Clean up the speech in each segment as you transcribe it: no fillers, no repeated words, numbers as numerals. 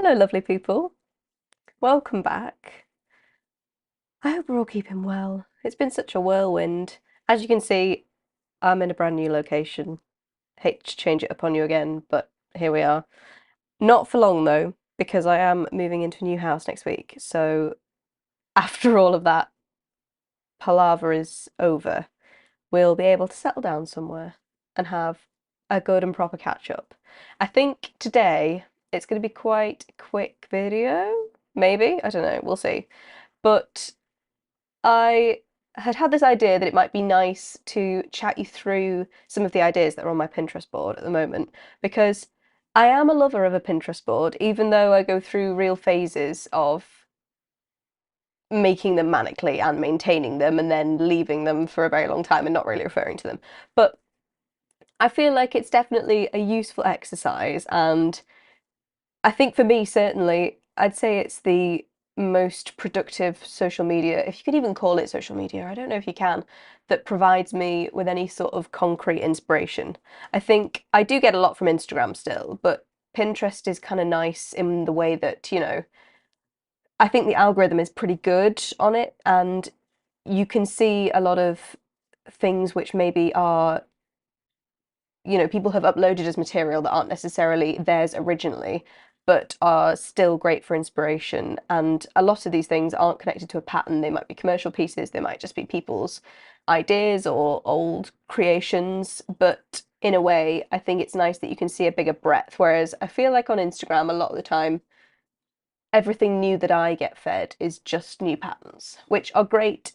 Hello, lovely people. Welcome back. I hope we're all keeping well. It's been such a whirlwind. As you can see, I'm in a brand new location. Hate to change it up on you again, but here we are. Not for long though, because I am moving into a new house next week. So after all of that palaver is over, we'll be able to settle down somewhere and have a good and proper catch up. I think today it's going to be quite a quick video, maybe. I don't know, we'll see. But I had this idea that it might be nice to chat you through some of the ideas that are on my Pinterest board at the moment, because I am a lover of a Pinterest board, even though I go through real phases of making them manically and maintaining them and then leaving them for a very long time and not really referring to them. But I feel like it's definitely a useful exercise, and I think for me, certainly, I'd say it's the most productive social media, if you could even call it social media, I don't know if you can, that provides me with any sort of concrete inspiration. I think I do get a lot from Instagram still, but Pinterest is kind of nice in the way that, I think the algorithm is pretty good on it, and you can see a lot of things which maybe are people have uploaded as material that aren't necessarily theirs originally, but are still great for inspiration. And a lot of these things aren't connected to a pattern. They might be commercial pieces, they might just be people's ideas or old creations. But in a way, I think it's nice that you can see a bigger breadth. Whereas I feel like on Instagram, a lot of the time, everything new that I get fed is just new patterns, which are great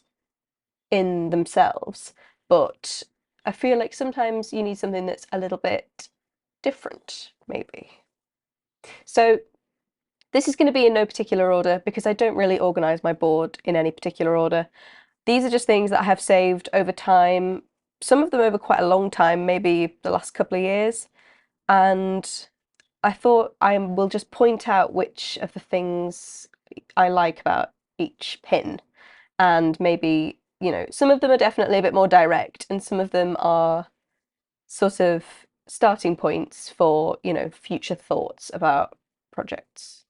in themselves, but I feel like sometimes you need something that's a little bit different, maybe. So this is going to be in no particular order because I don't really organize my board in any particular order. These are just things that I have saved over time, some of them over quite a long time, maybe the last couple of years. And I thought I will just point out which of the things I like about each pin, and maybe, some of them are definitely a bit more direct, and some of them are sort of starting points for, future thoughts about projects.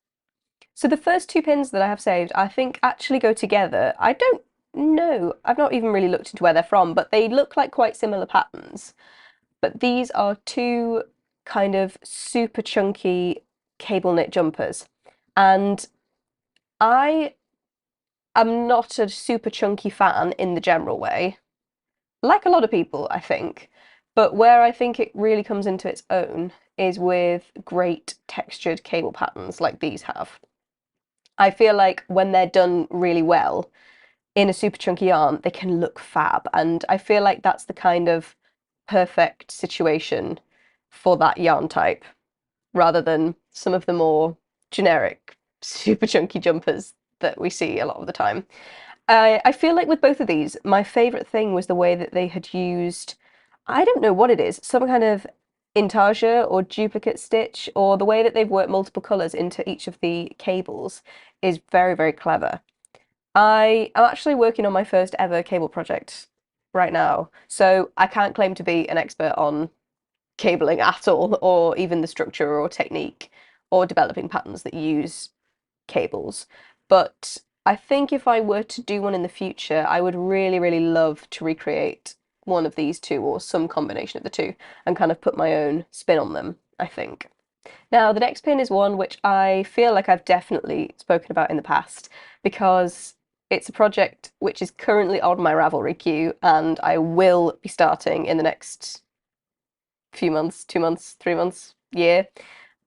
So the first two pins that I have saved, I think actually go together. I don't know, I've not even really looked into where they're from, but they look like quite similar patterns. But these are two kind of super chunky cable knit jumpers. And I am not a super chunky fan in the general way, like a lot of people, I think. But where I think it really comes into its own is with great textured cable patterns like these have. I feel like when they're done really well in a super chunky yarn, they can look fab. And I feel like that's the kind of perfect situation for that yarn type, rather than some of the more generic super chunky jumpers that we see a lot of the time. I feel like with both of these, my favourite thing was the way that they had used, I don't know what it is, some kind of intarsia or duplicate stitch, or the way that they've worked multiple colours into each of the cables is very, very clever. I am actually working on my first ever cable project right now, so I can't claim to be an expert on cabling at all, or even the structure or technique or developing patterns that use cables. But I think if I were to do one in the future, I would really, really love to recreate one of these two or some combination of the two and kind of put my own spin on them, I think. Now, the next pin is one which I feel like I've definitely spoken about in the past because it's a project which is currently on my Ravelry queue and I will be starting in the next few months, 2 months, 3 months, year.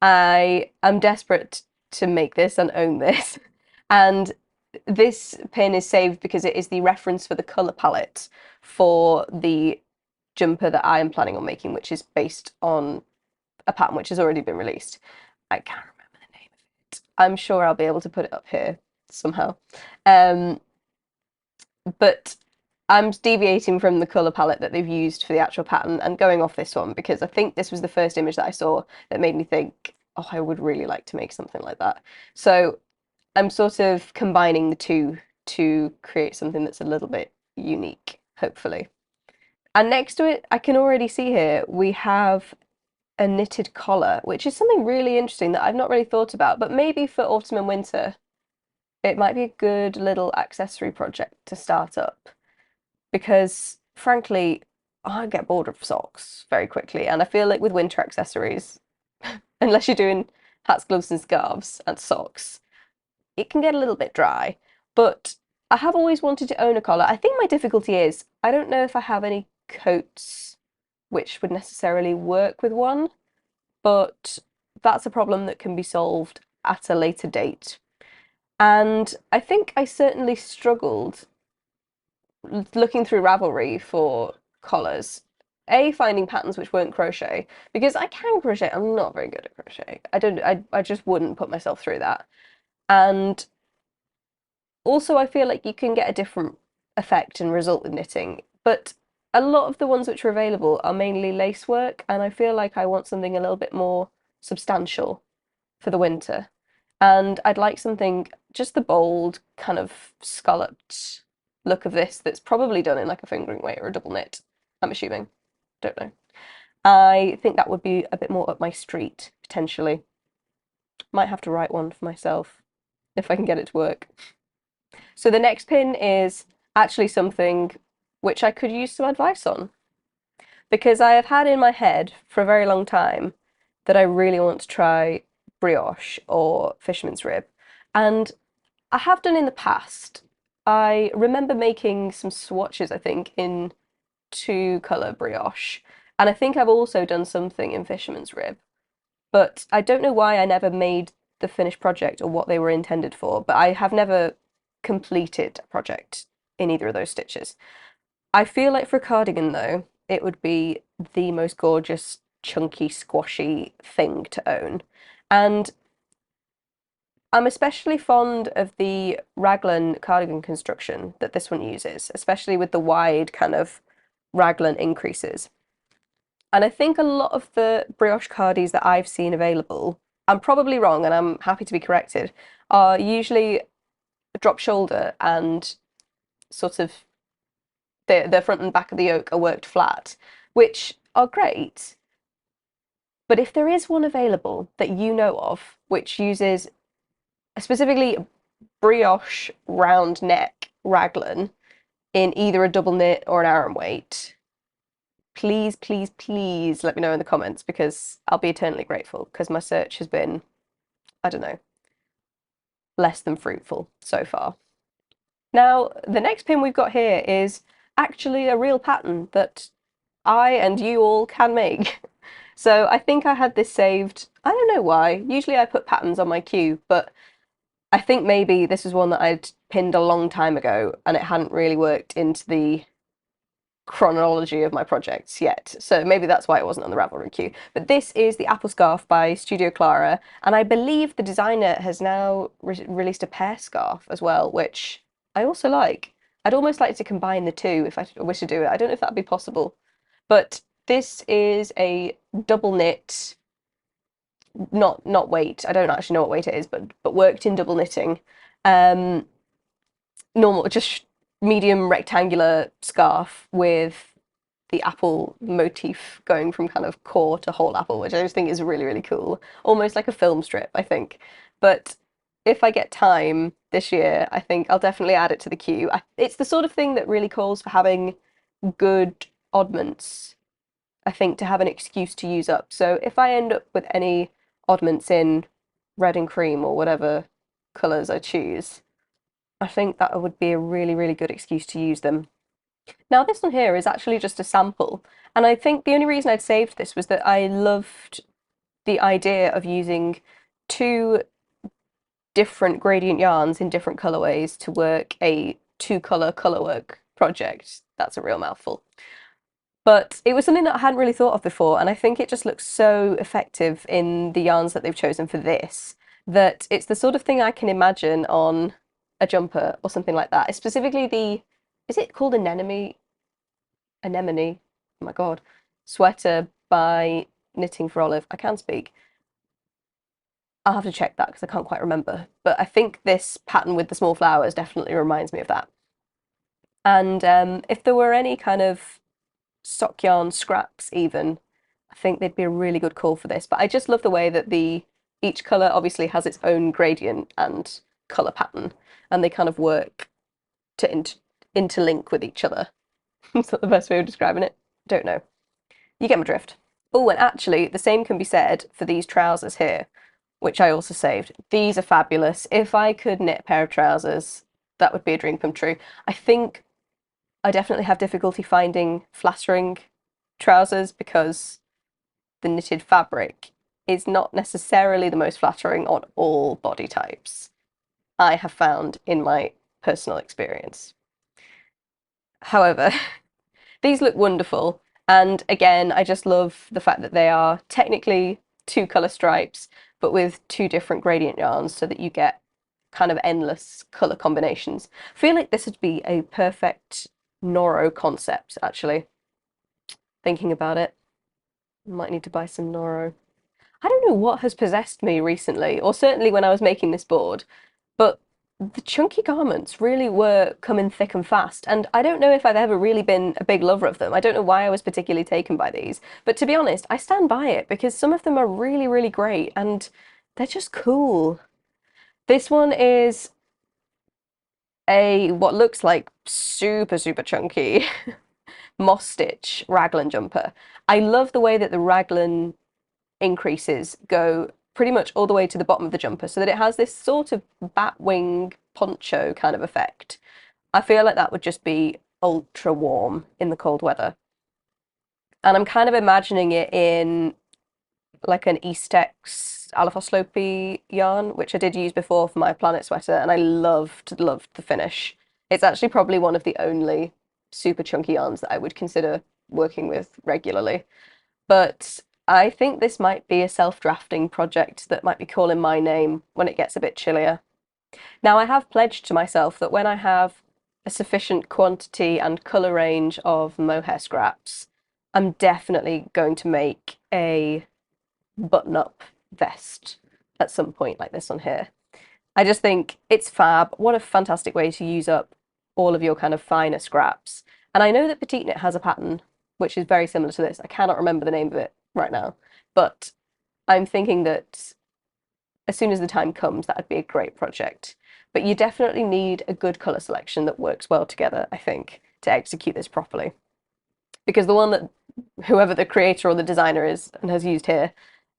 I am desperate to make this and own this. And this pin is saved because it is the reference for the colour palette for the jumper that I am planning on making, which is based on a pattern which has already been released. I can't remember the name of it. I'm sure I'll be able to put it up here somehow. Um, but I'm deviating from the colour palette that they've used for the actual pattern and going off this one because I think this was the first image that I saw that made me think, oh, I would really like to make something like that. So I'm sort of combining the two to create something that's a little bit unique, hopefully. And next to it, I can already see here we have a knitted collar, which is something really interesting that I've not really thought about, but maybe for autumn and winter, it might be a good little accessory project to start up because, frankly, I get bored of socks very quickly, and I feel like with winter accessories, unless you're doing hats, gloves, and scarves and socks, it can get a little bit dry. But I have always wanted to own a collar. I think my difficulty is I don't know if I have any coats which would necessarily work with one, but that's a problem that can be solved at a later date. And I think I certainly struggled looking through Ravelry for collars. A, finding patterns which weren't crochet, because I can crochet, I'm not very good at crochet. I just wouldn't put myself through that. And also I feel like you can get a different effect and result with knitting, but a lot of the ones which are available are mainly lace work, and I feel like I want something a little bit more substantial for the winter. And I'd like something, just the bold, kind of scalloped look of this that's probably done in like a fingering weight or a double knit, I'm assuming. Don't know. I think that would be a bit more up my street, potentially. Might have to write one for myself if I can get it to work. So the next pin is actually something which I could use some advice on, because I have had in my head for a very long time that I really want to try brioche or fisherman's rib. And I have done in the past. I remember making some swatches, I think, in two colour brioche. And I think I've also done something in fisherman's rib. But I don't know why I never made the finished project or what they were intended for, but I have never completed a project in either of those stitches. I feel like for a cardigan, though, it would be the most gorgeous, chunky, squashy thing to own. And I'm especially fond of the raglan cardigan construction that this one uses, especially with the wide kind of raglan increases. And I think a lot of the brioche cardis that I've seen available, I'm probably wrong and I'm happy to be corrected, are usually drop shoulder and sort of the front and back of the yoke are worked flat, which are great. But if there is one available that you know of, which uses specifically brioche round neck raglan in either a double knit or an aran weight, please, please, please let me know in the comments because I'll be eternally grateful because my search has been, I don't know, less than fruitful so far. Now, the next pin we've got here is actually a real pattern that I and you all can make. So I think I had this saved. I don't know why. Usually I put patterns on my queue, but I think maybe this was one that I'd pinned a long time ago and it hadn't really worked into the chronology of my projects yet. So maybe that's why it wasn't on the Ravelry queue. But this is the Apple Scarf by Studio Clara, and I believe the designer has now released a pear scarf as well, which I also like. I'd almost like to combine the two if I wish to do it. I don't know if that'd be possible. But this is a double knit, not weight. I don't actually know what weight it is, but worked in double knitting. Normal, just medium rectangular scarf with the apple motif going from kind of core to whole apple, which I just think is really, really cool. Almost like a film strip, I think. But if I get time this year, I think I'll definitely add it to the queue. It's the sort of thing that really calls for having good oddments, I think, to have an excuse to use up. So if I end up with any oddments in red and cream or whatever colours I choose, I think that would be a really, really good excuse to use them. Now, this one here is actually just a sample, and I think the only reason I'd saved this was that I loved the idea of using two different gradient yarns in different colorways to work a two-color colorwork project. That's a real mouthful. But it was something that I hadn't really thought of before, and I think it just looks so effective in the yarns that they've chosen for this, that it's the sort of thing I can imagine on a jumper or something like that. It's specifically is it called anemone? Anemone, oh my God, sweater by Knitting for Olive. I can speak. I'll have to check that because I can't quite remember. But I think this pattern with the small flowers definitely reminds me of that. And if there were any kind of sock yarn scraps even I think they'd be a really good call for this. But I just love the way that the each color obviously has its own gradient and color pattern, and they kind of work to interlink with each other. Is that the best way of describing it? Don't know. You get my drift. Oh, and actually, the same can be said for these trousers here, which I also saved. These are fabulous. If I could knit a pair of trousers, that would be a dream come true. I think I definitely have difficulty finding flattering trousers because the knitted fabric is not necessarily the most flattering on all body types, I have found in my personal experience. However, these look wonderful. And again, I just love the fact that they are technically two colour stripes, but with two different gradient yarns so that you get kind of endless colour combinations. I feel like this would be a perfect Noro concept, actually. Thinking about it, might need to buy some Noro. I don't know what has possessed me recently, or certainly when I was making this board, but the chunky garments really were coming thick and fast. And I don't know if I've ever really been a big lover of them. I don't know why I was particularly taken by these. But to be honest, I stand by it because some of them are really, really great and they're just cool. This one is a what looks like super, super chunky moss stitch raglan jumper. I love the way that the raglan increases go pretty much all the way to the bottom of the jumper so that it has this sort of bat wing poncho kind of effect. I feel like that would just be ultra warm in the cold weather. And I'm kind of imagining it in like an Eastex Alafoslope yarn, which I did use before for my planet sweater, and I loved the finish. It's actually probably one of the only super chunky yarns that I would consider working with regularly. But I think this might be a self-drafting project that might be calling my name when it gets a bit chillier. Now, I have pledged to myself that when I have a sufficient quantity and colour range of mohair scraps, I'm definitely going to make a button-up vest at some point like this one here. I just think it's fab. What a fantastic way to use up all of your kind of finer scraps. And I know that Petite Knit has a pattern which is very similar to this. I cannot remember the name of it right now, but I'm thinking that as soon as the time comes, that would be a great project. But you definitely need a good colour selection that works well together, I think, to execute this properly. Because the one that whoever the creator or the designer is and has used here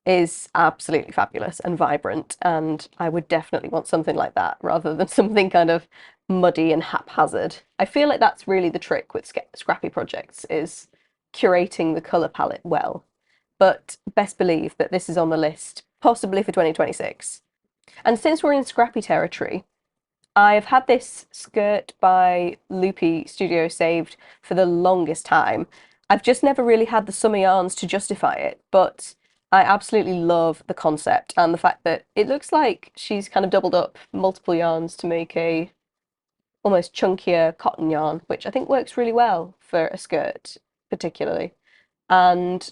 is absolutely fabulous and vibrant, and I would definitely want something like that rather than something kind of muddy and haphazard. I feel like that's really the trick with scrappy projects is curating the colour palette well. But best believe that this is on the list, possibly for 2026. And since we're in scrappy territory, I've had this skirt by Loopy Studio saved for the longest time. I've just never really had the summer yarns to justify it, but I absolutely love the concept and the fact that it looks like she's kind of doubled up multiple yarns to make a almost chunkier cotton yarn, which I think works really well for a skirt, particularly. And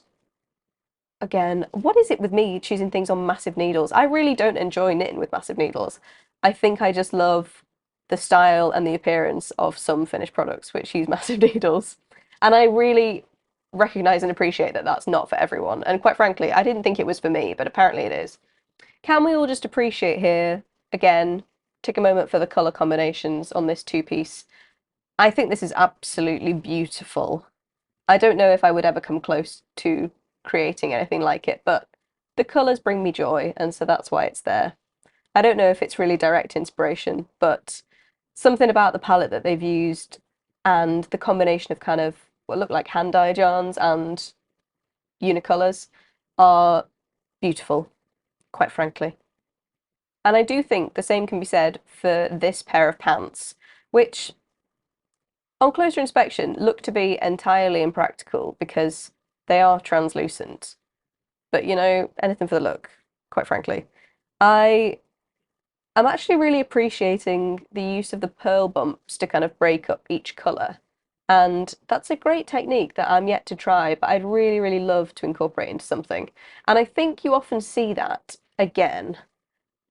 again, what is it with me choosing things on massive needles? I really don't enjoy knitting with massive needles. I think I just love the style and the appearance of some finished products which use massive needles. And I really recognize and appreciate that that's not for everyone. And quite frankly, I didn't think it was for me, but apparently it is. Can we all just appreciate here, again, take a moment for the color combinations on this two-piece? I think this is absolutely beautiful. I don't know if I would ever come close to creating anything like it, but the colors bring me joy, and so that's why it's there. I don't know if it's really direct inspiration, but something about the palette that they've used and the combination of kind of what look like hand-dyed yarns and unicolors are beautiful, quite frankly. And I do think the same can be said for this pair of pants, which on closer inspection look to be entirely impractical because they are translucent. But you know, anything for the look, quite frankly. I am actually really appreciating the use of the pearl bumps to kind of break up each colour. And that's a great technique that I'm yet to try, but I'd really, really love to incorporate into something. And I think you often see that again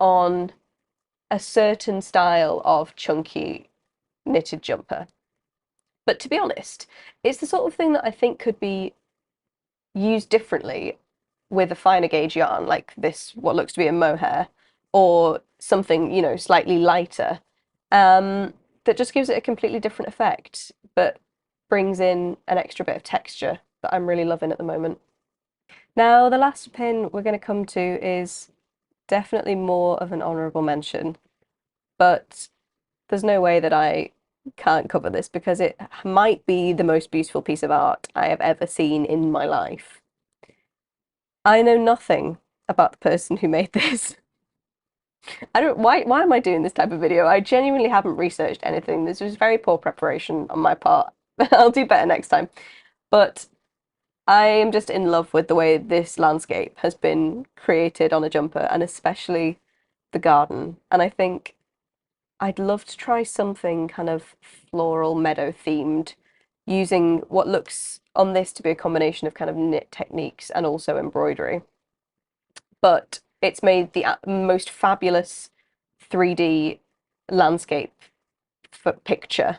on a certain style of chunky knitted jumper. But to be honest, it's the sort of thing that I think could be used differently with a finer gauge yarn, like this, what looks to be a mohair, or something, you know, slightly lighter, that just gives it a completely different effect, but brings in an extra bit of texture that I'm really loving at the moment. Now, the last pin we're going to come to is definitely more of an honourable mention, but there's no way that I can't cover this because it might be the most beautiful piece of art I have ever seen in my life. I know nothing about the person who made this. I don't why am I doing this type of video? I genuinely haven't researched anything. This was very poor preparation on my part. I'll do better next time. But I am just in love with the way this landscape has been created on a jumper, and especially the garden. And I think I'd love to try something kind of floral meadow themed, using what looks on this to be a combination of kind of knit techniques and also embroidery. But it's made the most fabulous 3D landscape picture,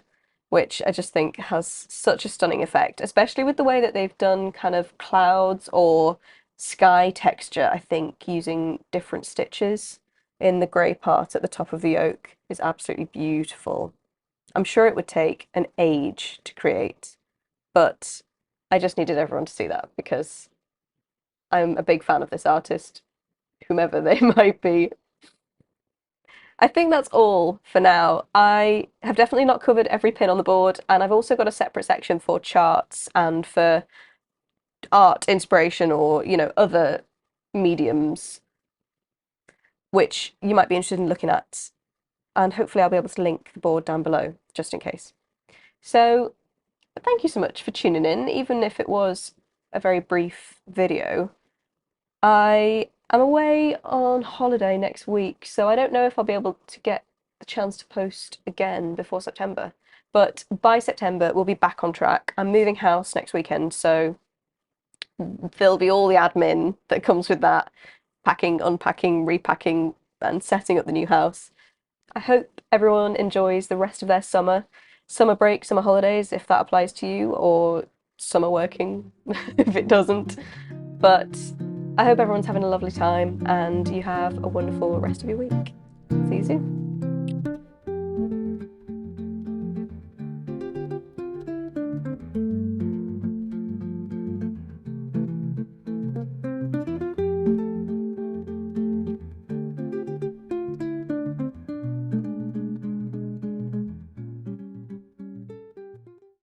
which I just think has such a stunning effect, especially with the way that they've done kind of clouds or sky texture. I think using different stitches in the grey part at the top of the yoke is absolutely beautiful. I'm sure it would take an age to create, but I just needed everyone to see that because I'm a big fan of this artist, whomever they might be. I think that's all for now. I have definitely not covered every pin on the board, and I've also got a separate section for charts and for art inspiration or, you know, other mediums which you might be interested in looking at. And hopefully I'll be able to link the board down below just in case. So thank you so much for tuning in, even if it was a very brief video. I am away on holiday next week, so I don't know if I'll be able to get the chance to post again before September. But by September, we'll be back on track. I'm moving house next weekend, so there'll be all the admin that comes with that, packing, unpacking, repacking, and setting up the new house. I hope everyone enjoys the rest of their summer break, summer holidays, if that applies to you, or summer working if it doesn't. But I hope everyone's having a lovely time and you have a wonderful rest of your week. See you soon.